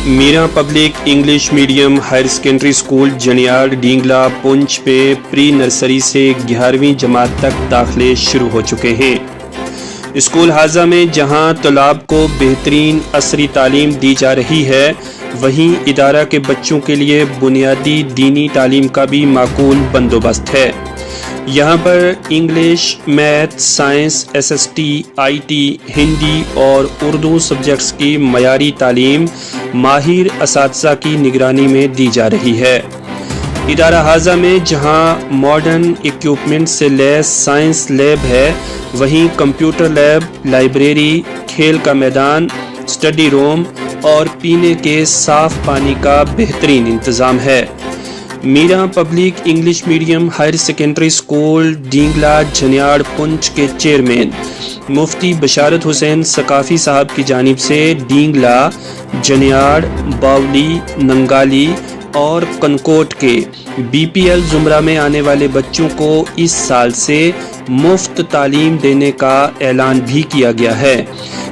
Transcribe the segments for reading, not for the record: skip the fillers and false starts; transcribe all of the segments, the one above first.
Meera public English medium higher secondary school Janiyar Dingla Poonch में pre nursery से 11वीं जमात तक दाखिले शुरू हो चुके हैं। स्कूल हाजा में जहां तलाब को बेहतरीन असरी तालीम दी जा रही है, वहीं इदारा के बच्चों के लिए बुनियादी दीनी तालीम का भी माकूल बंदोबस्त है। यहाँ पर English, math, science, SST, IT, Hindi और उर्दू सब्जेक्ट्स की मयारी तालीम माहिर असातिज़ा की निगरानी में दी जा रही है। इदारा हाजा में जहाँ मॉडर्न इक्विपमेंट से लैस साइंस लैब है, वहीं कंप्यूटर लैब, लाइब्रेरी, खेल का मैदान, स्टडी रूम और पीने के साफ पानी का बेहतरीन इंतज़ाम है। Meera public English medium higher secondary school Dingla Janiyar Poonch के चेयरमैन मुफ्ती बशारत हुसैन सकाफ़ी साहब की जानिब से डींगला, जनियाड़, बावली, नंगाली और कनकोट के बीपीएल जुमरा में आने वाले बच्चों को इस साल से मुफ्त तालीम देने का ऐलान भी किया गया है।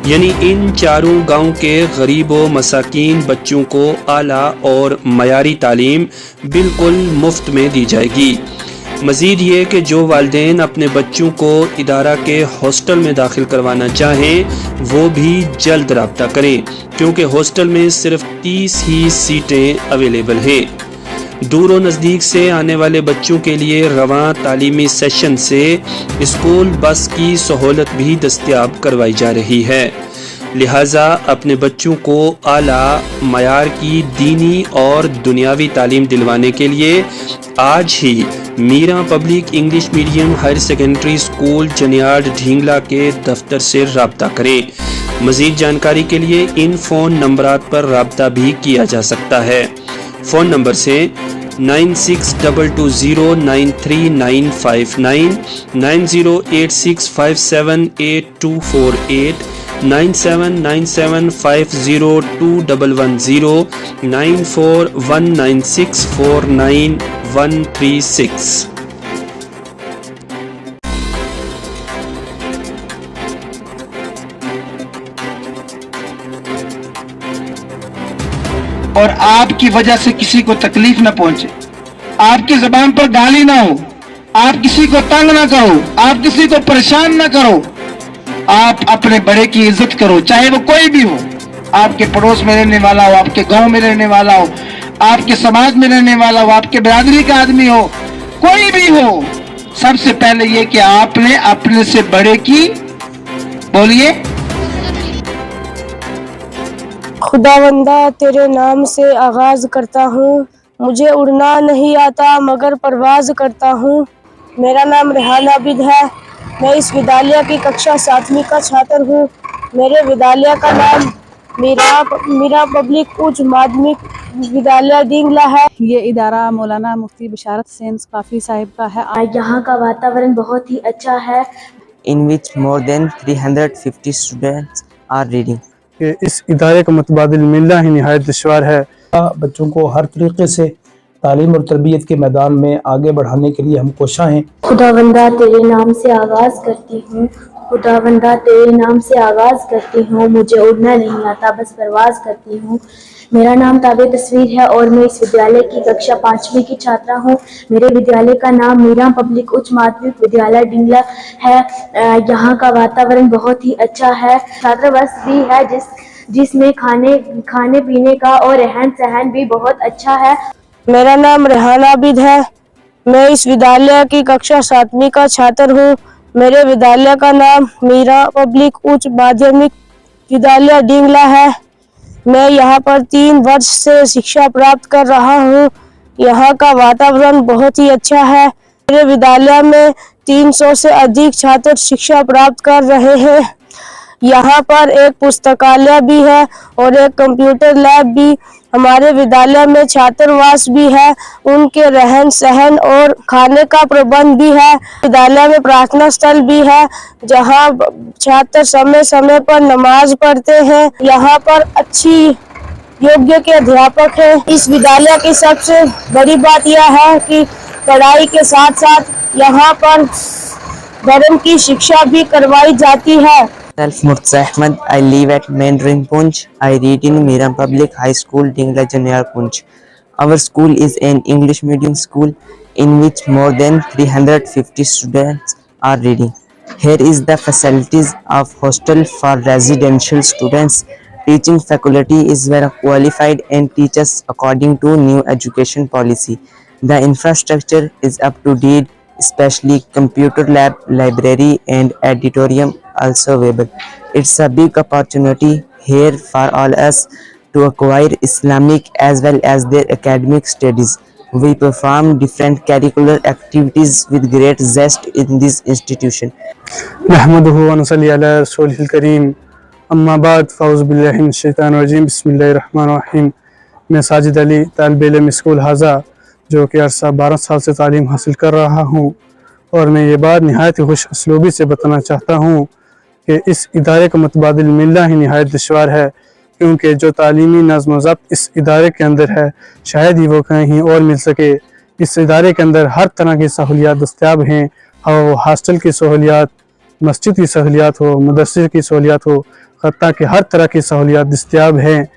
यानी इन चारों गांव के गरीब व मसाकीन बच्चों को आला और मयारी तालीम बिल्कुल मुफ्त में दी जाएगी। मज़ीद ये कि जो वालिदैन अपने बच्चों को इदारा के हॉस्टल में दाखिल करवाना चाहें, वो भी जल्द रब्ता करें, क्योंकि हॉस्टल में सिर्फ 30 ही सीटें अवेलेबल हैं। दूर व नज़दीक से आने वाले बच्चों के लिए रवां तालीमी सेशन से स्कूल बस की सहूलत भी दस्तयाब करवाई जा रही है। लिहाजा अपने बच्चों को आला मयार की दीनी और दुनियावी तालीम दिलवाने के लिए आज ही Meera public English medium higher secondary school Janiyar Dhingla के दफ्तर से रब्ता करें। मज़ीद जानकारी के लिए इन फ़ोन नंबरात पर रब्ता भी किया जा सकता है। फ़ोन नंबर से 9622093959, 9086578248, 9797502110, 9419649136। और आपकी वजह से किसी को तकलीफ न पहुंचे, आपकी जुबान पर गाली ना हो, आप किसी को तंग ना करो, आप किसी को परेशान ना करो। आप अपने बड़े की इज्जत करो, चाहे वो कोई भी हो, आपके पड़ोस में रहने वाला हो, आपके गांव में रहने वाला हो, आपके समाज में रहने वाला हो, आपके बिरादरी का आदमी हो, कोई भी हो। सबसे पहले ये कि आपने अपने से बड़े की, बोलिए, खुदावंदा तेरे नाम से आगाज करता हूँ, मुझे उड़ना नहीं आता मगर परवाज करता हूँ। मेरा नाम रेहान आबिद है, मैं इस विद्यालय की कक्षा 7वीं का छात्र हूँ। मेरे विद्यालय का नाम मीरा पब्लिक उच्च माध्यमिक विद्यालय डींगला है। ये इदारा मौलाना मुफ्ती बशारत हुसैन सकाफ़ी साहिब का है। यहाँ का वातावरण बहुत ही अच्छा है। in which more than 350 students are reading. इस इदारे का मुतबादिल मिलना ही निहायत दुश्वार है। बच्चों को हर तरीके से तालीम और तरबियत के मैदान में आगे बढ़ाने के लिए हम कोशिश हैं। खुदावंदा तेरे नाम से आगाज़ करती हूँ, खुदावंदा तेरे नाम से आगाज़ करती हूँ, मुझे उड़ना नहीं आता बस परवाज़ करती हूँ। मेरा नाम ताबे तस्वीर है और मैं इस विद्यालय की कक्षा 5वीं की छात्रा हूँ। मेरे विद्यालय का नाम मीरा पब्लिक उच्च माध्यमिक विद्यालय डींगला है। यहाँ का वातावरण बहुत ही अच्छा है। छात्रावास भी है जिसमें खाने पीने का और रहन सहन भी बहुत अच्छा है। मेरा नाम रेहान आबिद है, मैं इस विद्यालय की कक्षा 7वीं का छात्र हूँ। मेरे विद्यालय का नाम मीरा पब्लिक उच्च माध्यमिक विद्यालय डींगला है। मैं यहाँ पर 3 वर्ष से शिक्षा प्राप्त कर रहा हूँ। यहाँ का वातावरण बहुत ही अच्छा है। मेरे विद्यालय में 300 से अधिक छात्र शिक्षा प्राप्त कर रहे हैं। यहाँ पर एक पुस्तकालय भी है और एक कंप्यूटर लैब भी। हमारे विद्यालय में छात्रावास भी है, उनके रहन सहन और खाने का प्रबंध भी है। विद्यालय में प्रार्थना स्थल भी है, जहाँ छात्र समय समय पर नमाज पढ़ते हैं। यहाँ पर अच्छी योग्य के अध्यापक हैं। इस विद्यालय की सबसे बड़ी बात यह है कि पढ़ाई के साथ साथ यहाँ पर धर्म की शिक्षा भी करवाई जाती है। Myself Murtaza Ahmed. I live at Main Ring, Poonch. I read in Mira Public High School, Dingla Junior, Poonch. Our school is an English medium school in which more than 350 students are reading. Here is the facilities of hostel for residential students. Teaching faculty is well qualified and teaches according to new education policy. The infrastructure is up to date, especially computer lab, library and auditorium also available. It's a big opportunity here for all us to acquire Islamic as well as their academic studies. We perform different curricular activities with great zest in this institution. नहमदुहु व नसल्ली अला रसूलिल करीम अम्मा बाद फ़ाउज़ बिल्लाहि मिनश शैतानिर रजीम बिस्मिल्लाहिर रहमानिर रहीम। मैं साजिद अली तालिब इल्म school हाजा जो कि अरसा 12 साल से तालीम हासिल कर रहा हूँ, और मैं ये बात नहायत खुश असलूबी से बताना चाहता हूँ कि इस इदारे का मुतबादिल मिलना ही नहायत दुश्वार है, क्योंकि जो तालीमी नज़्म व ज़ब्त इस इदारे के अंदर है शायद ही वो कहीं और मिल सके। इस इदारे के अंदर हर तरह की सहूलियात दस्तयाब हैं, और वो हॉस्टल की सहूलियात, मस्जिद की सहूलियात हो, मदरसे की सहूलियात हो, हत्ता कि हर तरह की सहूलियात दस्तयाब हैं।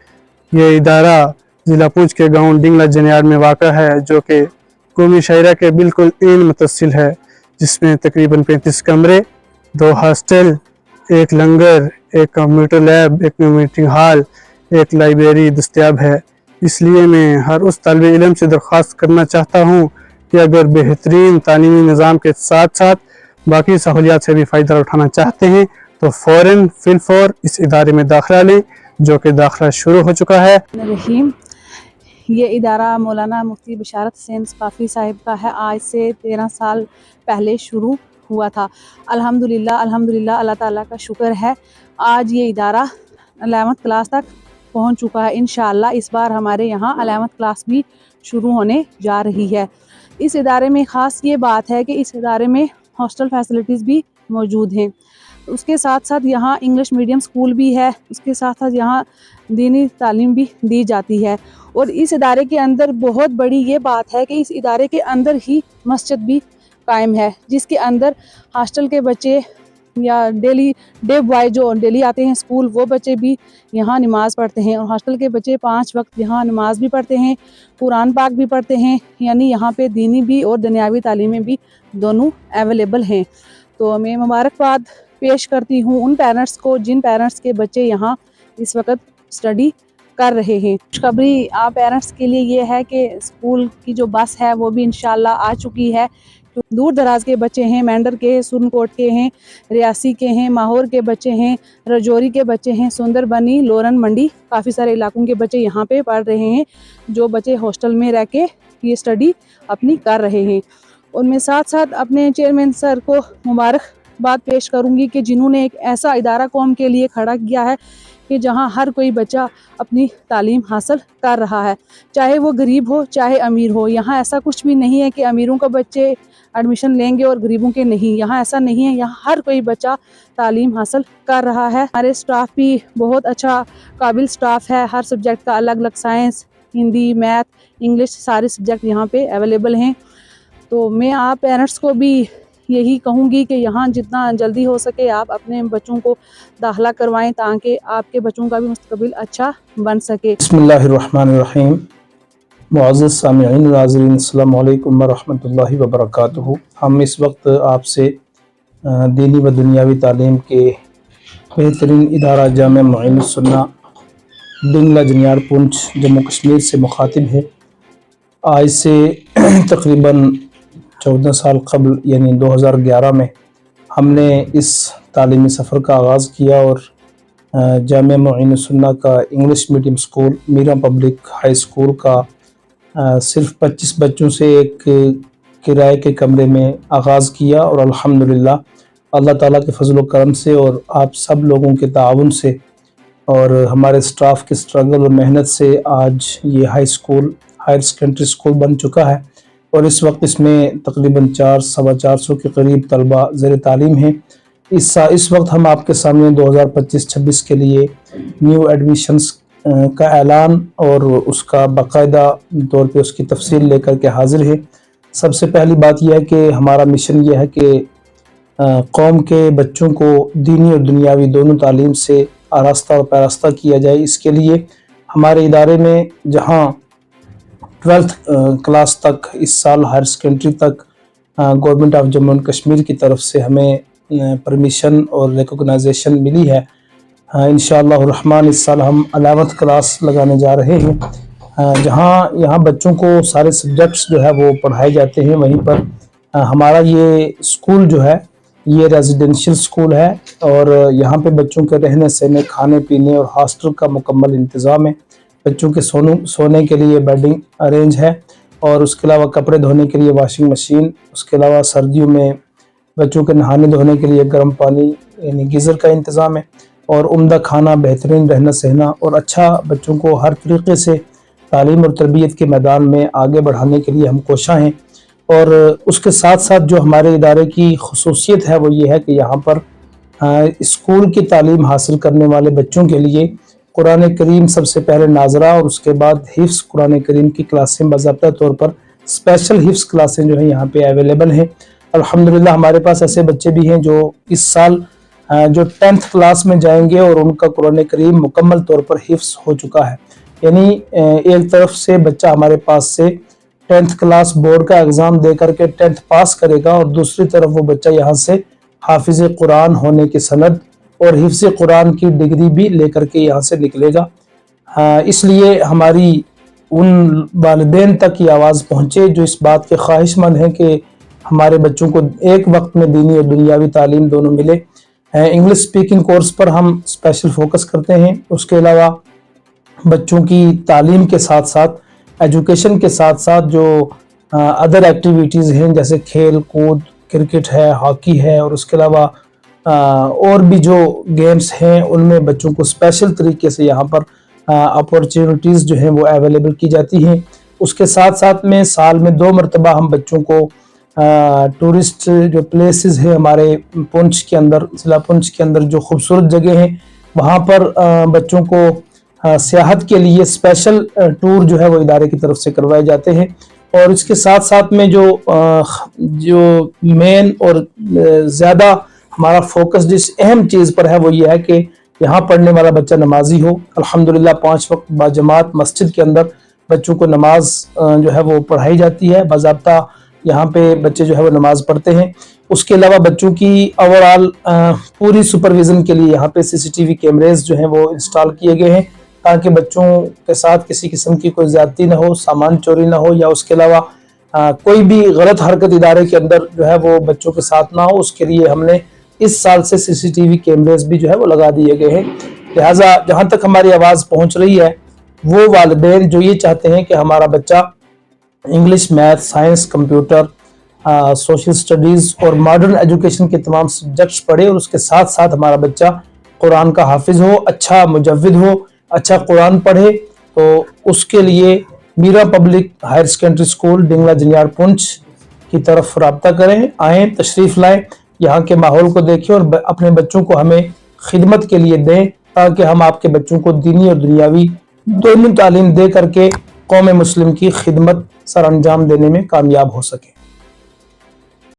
ये इदारा ज़िला पूंछ के गाँव डिंगला जनियाड में वाक़ा है, जो कि कौमी शहरा के बिल्कुल इन मुतसिल है, जिसमें तकरीबन 35 कमरे, 2 hostel, 1 langar, 1 computer lab, 1 meeting hall, 1 library दस्तयाब है। इसलिए मैं हर उस तालिब इल्म से दरख्वास्त करना चाहता हूँ कि अगर बेहतरीन तालीमी निज़ाम के साथ साथ बाकी सहूलियात से भी फ़ायदा उठाना चाहते हैं तो फ़ौरन फिलफौर इस इदारे में दाखिला लें, जो कि दाखिला शुरू हो चुका है। रहीम, ये इदारा मौलाना मुफ्ती बशारत हुसैन सकाफ़ी साहिब का है। आज से 13 साल पहले शुरू हुआ था। अल्हम्दुलिल्लाह अल्हम्दुलिल्लाह, अल्लाह ताला का शुक्र है, आज ये इदारा 11th क्लास तक पहुंच चुका है। इंशाअल्लाह इस बार हमारे यहाँ 11th क्लास भी शुरू होने जा रही है। इस इदारे में ख़ास ये बात है कि इस इदारे में हॉस्टल फैसिलिटीज़ भी मौजूद हैं। उसके साथ साथ यहाँ इंग्लिश मीडियम स्कूल भी है, उसके साथ साथ यहाँ दीनी तालीम भी दी जाती है। और इस इदारे के अंदर बहुत बड़ी ये बात है कि इस इदारे के अंदर ही मस्जिद भी कायम है, जिसके अंदर हॉस्टल के बच्चे या डेली डे बॉय जो डेली आते हैं स्कूल, वो बच्चे भी यहाँ नमाज़ पढ़ते हैं। और हॉस्टल के बच्चे 5 वक्त यहाँ नमाज़ भी पढ़ते हैं, कुरान पाक भी पढ़ते हैं, यानी यहाँ पे दीनी भी और दुनियावी तालीमें भी दोनों अवेलेबल हैं। तो मैं मुबारकबाद पेश करती हूँ उन पेरेंट्स को जिन पेरेंट्स के बच्चे यहाँ इस वक्त स्टडी कर रहे हैं। खुशखबरी आप पेरेंट्स के लिए ये है कि स्कूल की जो बस है वो भी इंशाल्लाह आ चुकी है। दूर दराज के बच्चे हैं, मेंढर के, सुरनकोट के हैं, रियासी के हैं, माहौर के बच्चे हैं, रजौरी के बच्चे हैं, सुंदरबनी, लोरन मंडी, काफ़ी सारे इलाकों के बच्चे यहाँ पे पढ़ रहे हैं, जो बच्चे हॉस्टल में रह के ये स्टडी अपनी कर रहे हैं। और मैं साथ साथ अपने चेयरमैन सर को मुबारकबाद पेश करूँगी कि जिन्होंने एक ऐसा इदारा कौम के लिए खड़ा किया है कि जहाँ हर कोई बच्चा अपनी तालीम हासिल कर रहा है, चाहे वो गरीब हो चाहे अमीर हो। यहाँ ऐसा कुछ भी नहीं है कि अमीरों के बच्चे एडमिशन लेंगे और गरीबों के नहीं, यहाँ ऐसा नहीं है। यहाँ हर कोई बच्चा तालीम हासिल कर रहा है। हमारे स्टाफ भी बहुत अच्छा काबिल स्टाफ है, हर सब्जेक्ट का अलग अलग, साइंस, हिंदी, मैथ, इंग्लिश, सारे सब्जेक्ट यहाँ पे अवेलेबल हैं। तो मैं आप पेरेंट्स को भी यही कहूँगी कि यहाँ जितना जल्दी हो सके आप अपने बच्चों को दाखिला करवाएं, ताकि आपके बच्चों का भी मुस्तकबिल अच्छा बन सके। बिस्मिल्लाहिर्रहमानिर्रहीम। मुअज़्ज़ज़ सामिईन नाज़रीन, अस्सलामु अलैकुम व रहमतुल्लाहि व बरकातुहू। हम इस वक्त आपसे दीनी व दुनियावी तालीम के बेहतरीन इदारा जामिया मुईनुस सुन्ना डिंगला जनियाड पुंछ जम्मू कश्मीर से मुखातिब है। आज से तकरीबन 14 साल कबल यानी 2011 में हमने इस तालीमी सफ़र का आगाज़ किया और जामिया मुईनुस सुन्ना का English medium school Meera public high school का सिर्फ 25 बच्चों से एक किराए के कमरे में आगाज़ किया। और अल्हम्दुलिल्लाह अल्लाह ताला के फजल व करम से और आप सब लोगों के ताउन से और हमारे स्टाफ के स्ट्रगल और मेहनत से आज ये high school higher secondary school बन चुका है। और इस वक्त इसमें तकरीबन 400-425 के करीब तलबा ज़ेर तालीम हैं। इस वक्त हम आपके सामने 2025-26 के लिए न्यू एडमिशन्स का ऐलान और उसका बाकायदा तौर पे उसकी तफसील लेकर के हाजिर है। सबसे पहली बात यह है कि हमारा मिशन ये है कि قوم کے بچوں کو دینی اور دنیاوی دونوں تعلیم سے آراستہ اور پیراستہ کیا جائے۔ اس کے لیے ہمارے ادارے میں جہاں 12th کلاس تک اس سال ہائر سیکنڈری تک government of Jammu and Kashmir کی طرف سے ہمیں پرمیشن اور ریکوگنائزیشن ملی ہے، انشاءاللہ الرحمن اس سال ہم 11th کلاس لگانے جا رہے ہیں، جہاں یہاں بچوں کو سارے سبجیکٹس جو ہے وہ پڑھائے جاتے ہیں۔ وہیں پر ہمارا یہ اسکول جو ہے یہ ریزیڈینشیل اسکول ہے، اور یہاں پہ بچوں کے رہنے سہنے، کھانے پینے اور ہاسٹل کا مکمل انتظام ہے۔ بچوں کے سونے کے لیے بیڈنگ ارینج ہے، اور اس کے علاوہ کپڑے دھونے کے لیے واشنگ مشین، اس کے علاوہ سردیوں میں بچوں کے نہانے دھونے کے لیے گرم پانی یعنی گیزر کا انتظام ہے، اور عمدہ کھانا، بہترین رہنا سہنا، اور اچھا بچوں کو ہر طریقے سے تعلیم اور تربیت کے میدان میں آگے بڑھانے کے لیے ہم کوشاں ہیں۔ اور اس کے ساتھ ساتھ جو ہمارے ادارے کی خصوصیت ہے وہ یہ ہے کہ یہاں پر اسکول کی تعلیم حاصل کرنے والے بچوں کے لیے قرآن کریم سب سے پہلے ناظرہ اور اس کے بعد حفظ قرآن کریم کی کلاسیں باضابطہ طور پر اسپیشل حفظ کلاسیں جو ہیں یہاں پہ اویلیبل ہیں۔ الحمدللہ ہمارے پاس ایسے بچے بھی ہیں جو اس سال جو 10th کلاس میں جائیں گے اور ان کا قرآن کریم مکمل طور پر حفظ ہو چکا ہے، یعنی ایک طرف سے بچہ ہمارے پاس سے 10th کلاس بورڈ کا ایگزام دے کر کے 10th پاس کرے گا، اور دوسری طرف وہ بچہ یہاں سے حافظ قرآن ہونے کی سند اور حفظ قرآن کی ڈگری بھی لے کر کے یہاں سے نکلے گا۔ اس لیے ہماری ان والدین تک یہ آواز پہنچے جو اس بات کے خواہش مند ہیں کہ ہمارے بچوں کو ایک وقت میں دینی اور دنیاوی تعلیم دونوں ملے۔ انگلش سپیکنگ کورس پر ہم اسپیشل فوکس کرتے ہیں، اس کے علاوہ بچوں کی تعلیم کے ساتھ ساتھ ایجوکیشن کے ساتھ ساتھ جو ادر ایکٹیویٹیز ہیں جیسے کھیل کود، کرکٹ ہے، ہاکی ہے، اور اس کے علاوہ اور بھی جو گیمز ہیں ان میں بچوں کو اسپیشل طریقے سے یہاں پر اپورچونیٹیز جو ہیں وہ اویلیبل کی جاتی ہیں۔ اس کے ساتھ ساتھ میں سال میں 2 مرتبہ ہم بچوں کو ٹورسٹ جو پلیسز ہیں ہمارے پونچھ کے اندر، ضلع پونچھ کے اندر جو خوبصورت جگہ ہیں وہاں پر بچوں کو سیاحت کے لیے اسپیشل ٹور جو ہے وہ ادارے کی طرف سے کروائے جاتے ہیں۔ اور اس کے ساتھ ساتھ میں جو مین اور زیادہ ہمارا فوکس جس اہم چیز پر ہے وہ یہ ہے کہ یہاں پڑھنے والا بچہ نمازی ہو۔ الحمدللہ 5 وقت باجماعت مسجد کے اندر بچوں کو نماز جو ہے وہ پڑھائی جاتی ہے، باضابطہ یہاں پہ بچے جو ہے وہ نماز پڑھتے ہیں۔ اس کے علاوہ بچوں کی اوورآل پوری سپرویژن کے لیے یہاں پہ CCTV کیمریز جو ہیں وہ انسٹال کیے گئے ہیں تاکہ بچوں کے ساتھ کسی قسم کی کوئی زیادتی نہ ہو، سامان چوری نہ ہو، یا اس کے علاوہ کوئی بھی غلط حرکت ادارے کے اندر جو ہے وہ بچوں کے ساتھ نہ ہو۔ اس کے لیے ہم نے اس سال سے CCTV کیمریز بھی جو ہے وہ لگا دیے گئے ہیں۔ لہٰذا جہاں تک ہماری آواز پہنچ رہی ہے وہ والدین جو یہ چاہتے ہیں کہ ہمارا بچہ English, math, science, computer, social studies اور ماڈرن ایجوکیشن کے تمام سبجیکٹس پڑھے اور اس کے ساتھ ساتھ ہمارا بچہ قرآن کا حافظ ہو، اچھا مجود ہو، اچھا قرآن پڑھے، تو اس کے لیے میرا پبلک ہائر سیکنڈری اسکول ڈنگلا جنیار پونچھ کی طرف رابطہ کریں، آئیں، تشریف لائیں، یہاں کے ماحول کو دیکھیں اور اپنے بچوں کو ہمیں خدمت کے لیے دیں تاکہ ہم آپ کے بچوں کو دینی اور دنیاوی دونوں تعلیم دے کر کے قوم مسلم کی خدمت سر انجام دینے میں کامیاب ہو سکیں۔